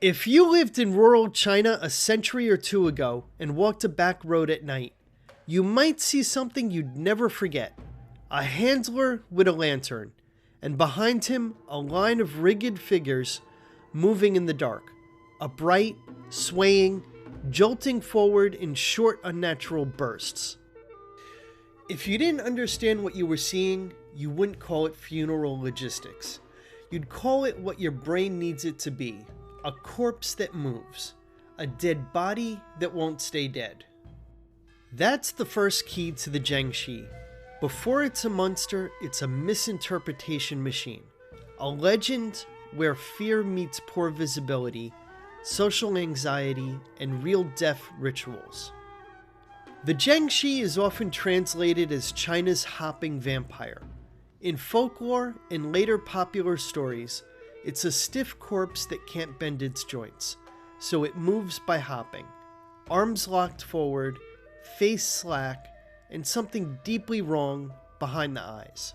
If you lived in rural China a century or two ago and walked a back road at night, you might see something you'd never forget. A handler with a lantern, and behind him a line of rigid figures moving in the dark, upright, swaying, jolting forward in short, unnatural bursts. If you didn't understand what you were seeing, you wouldn't call it funeral logistics. You'd call it what your brain needs it to be: a corpse that moves, a dead body that won't stay dead. That's the first key to the Jiangshi. Before it's a monster, it's a misinterpretation machine. A legend where fear meets poor visibility, social anxiety, and real death rituals. The Jiangshi is often translated as China's hopping vampire. In folklore and later popular stories, it's a stiff corpse that can't bend its joints, so it moves by hopping, arms locked forward, face slack, and something deeply wrong behind the eyes.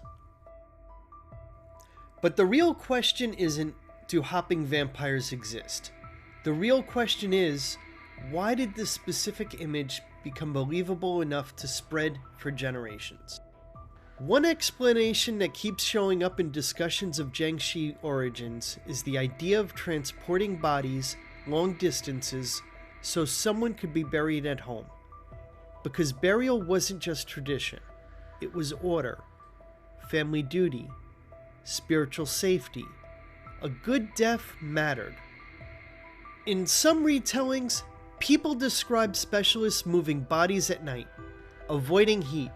But the real question isn't, do hopping vampires exist? The real question is, why did this specific image become believable enough to spread for generations? One explanation that keeps showing up in discussions of Jiangshi origins is the idea of transporting bodies long distances so someone could be buried at home. Because burial wasn't just tradition, it was order, family duty, spiritual safety. A good death mattered. In some retellings, people describe specialists moving bodies at night, avoiding heat,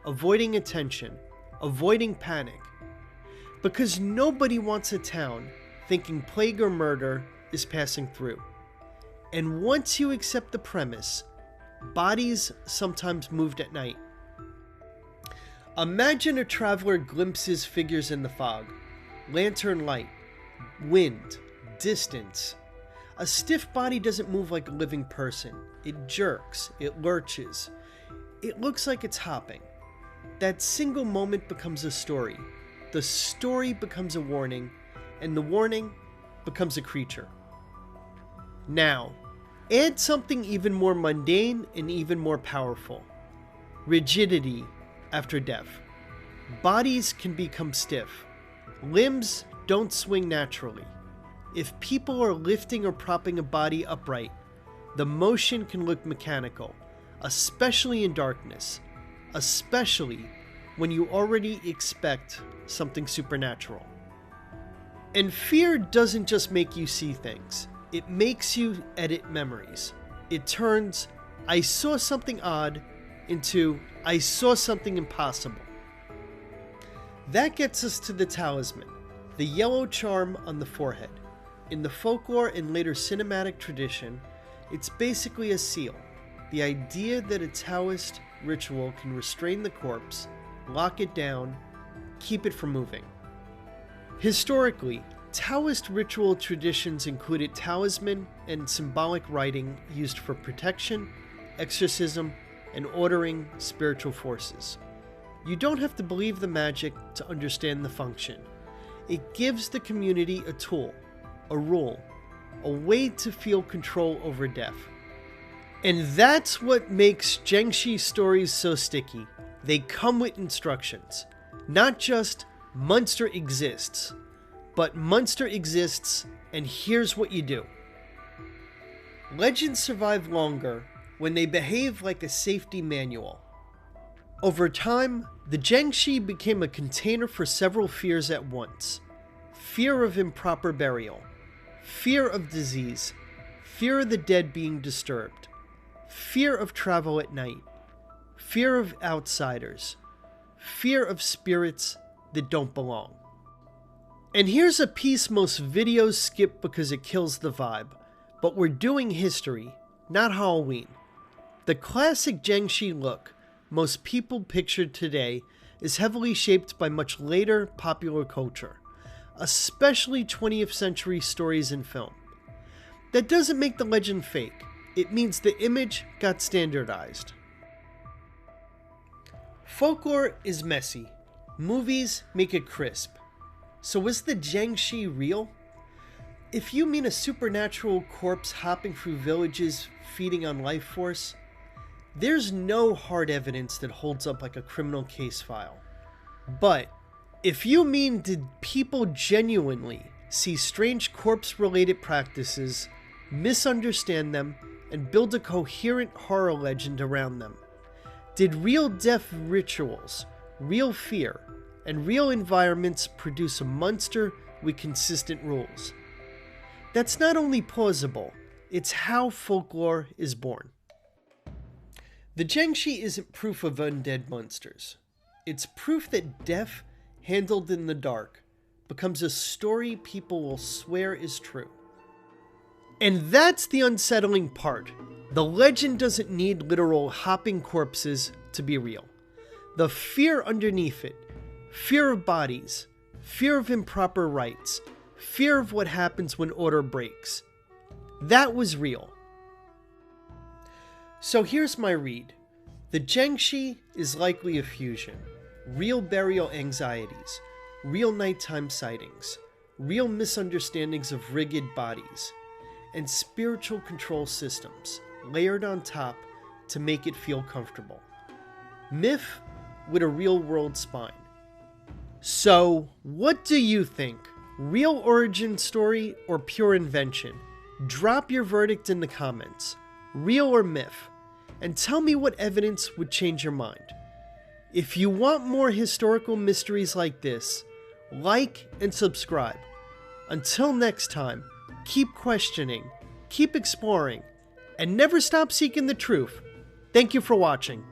avoiding attention, avoiding panic. Because nobody wants a town thinking plague or murder is passing through. And once you accept the premise, bodies sometimes moved at night. Imagine a traveler glimpses figures in the fog, lantern light, wind, distance. A stiff body doesn't move like a living person. It jerks, it lurches. It looks like it's hopping. That single moment becomes a story. The story becomes a warning, and the warning becomes a creature. Now, add something even more mundane and even more powerful. Rigidity after death. Bodies can become stiff. Limbs don't swing naturally. If people are lifting or propping a body upright, the motion can look mechanical, especially in darkness, especially when you already expect something supernatural. And fear doesn't just make you see things. It makes you edit memories. It turns, I saw something odd, into, I saw something impossible. That gets us to the talisman, the yellow charm on the forehead. In the folklore and later cinematic tradition, it's basically a seal. The idea that a Taoist ritual can restrain the corpse, lock it down, keep it from moving. Historically, Taoist ritual traditions included talisman and symbolic writing used for protection, exorcism, and ordering spiritual forces. You don't have to believe the magic to understand the function. It gives the community a tool, a rule, a way to feel control over death. And that's what makes Jiangshi stories so sticky. They come with instructions. Not just, monster exists, but monster exists, and here's what you do. Legends survive longer when they behave like a safety manual. Over time, the Jiangshi became a container for several fears at once. Fear of improper burial, fear of disease, fear of the dead being disturbed, fear of travel at night, fear of outsiders, fear of spirits that don't belong. And here's a piece most videos skip because it kills the vibe, but we're doing history, not Halloween. The classic Jiangshi look most people pictured today is heavily shaped by much later popular culture, especially 20th century stories and film. That doesn't make the legend fake. It means the image got standardized. Folklore is messy. Movies make it crisp. So is the Jiangshi real? If you mean a supernatural corpse hopping through villages feeding on life force, there's no hard evidence that holds up like a criminal case file. But if you mean did people genuinely see strange corpse-related practices, misunderstand them, and build a coherent horror legend around them? Did real death rituals, real fear, and real environments produce a monster with consistent rules? That's not only plausible, it's how folklore is born. The Jiangshi isn't proof of undead monsters. It's proof that death, handled in the dark, becomes a story people will swear is true. And that's the unsettling part. The legend doesn't need literal hopping corpses to be real. The fear underneath it, fear of bodies, fear of improper rites, fear of what happens when order breaks, that was real. So here's my read. The Jiangshi is likely a fusion. Real burial anxieties, real nighttime sightings, real misunderstandings of rigged bodies, and spiritual control systems layered on top to make it feel comfortable. Myth with a real-world spine. So, what do you think? Real origin story or pure invention? Drop your verdict in the comments. Real or myth? And tell me what evidence would change your mind. If you want more historical mysteries like this, like and subscribe. Until next time, keep questioning, keep exploring, and never stop seeking the truth. Thank you for watching.